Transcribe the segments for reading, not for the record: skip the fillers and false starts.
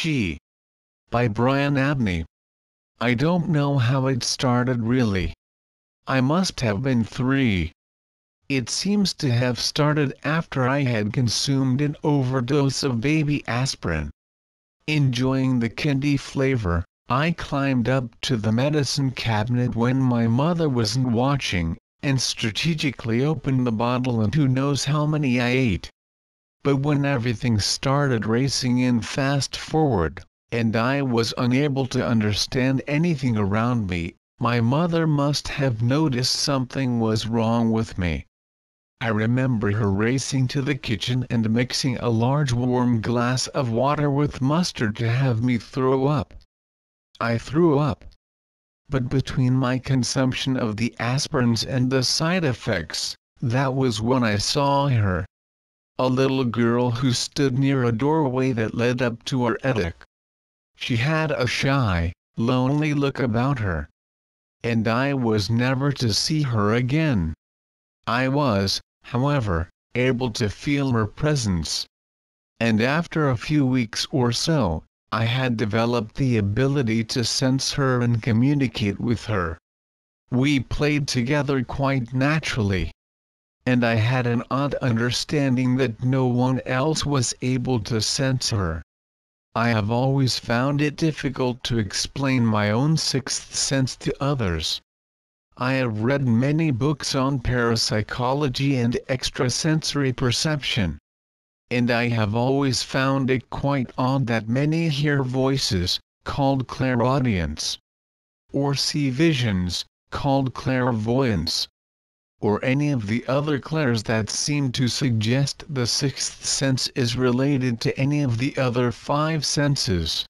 She. By Bryan Abney. I don't know how it started really. I must have been 3. It seems to have started after I had consumed an overdose of baby aspirin. Enjoying the candy flavor, I climbed up to the medicine cabinet when my mother wasn't watching, and strategically opened the bottle, and who knows how many I ate. But when everything started racing in fast forward, and I was unable to understand anything around me, my mother must have noticed something was wrong with me. I remember her racing to the kitchen and mixing a large warm glass of water with mustard to have me throw up. I threw up. But between my consumption of the aspirins and the side effects, that was when I saw her. A little girl who stood near a doorway that led up to our attic. She had a shy, lonely look about her. And I was never to see her again. I was, however, able to feel her presence. And after a few weeks or so, I had developed the ability to sense her and communicate with her. We played together quite naturally. And I had an odd understanding that no one else was able to sense her. I have always found it difficult to explain my own sixth sense to others. I have read many books on parapsychology and extrasensory perception. And I have always found it quite odd that many hear voices, called clairaudience, or see visions, called clairvoyance, or any of the other clairs that seem to suggest the sixth sense is related to any of the other 5 senses.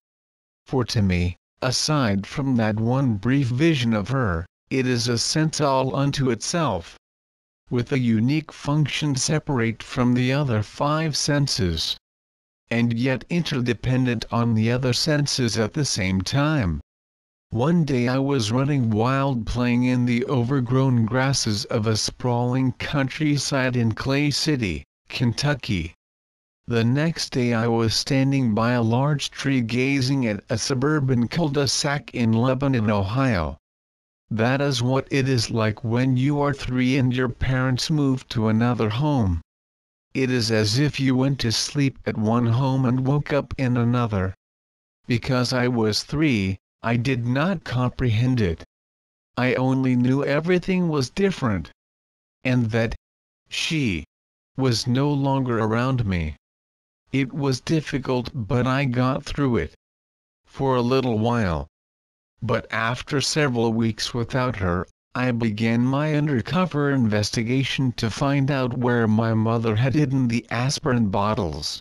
For to me, aside from that one brief vision of her, it is a sense all unto itself, with a unique function separate from the other 5 senses, and yet interdependent on the other senses at the same time. One day I was running wild playing in the overgrown grasses of a sprawling countryside in Clay City, Kentucky. The next day I was standing by a large tree gazing at a suburban cul-de-sac in Lebanon, Ohio. That is what it is like when you are 3 and your parents move to another home. It is as if you went to sleep at one home and woke up in another. Because I was 3, I did not comprehend it. I only knew everything was different. And that she was no longer around me. It was difficult, but I got through it. For a little while. But after several weeks without her, I began my undercover investigation to find out where my mother had hidden the aspirin bottles.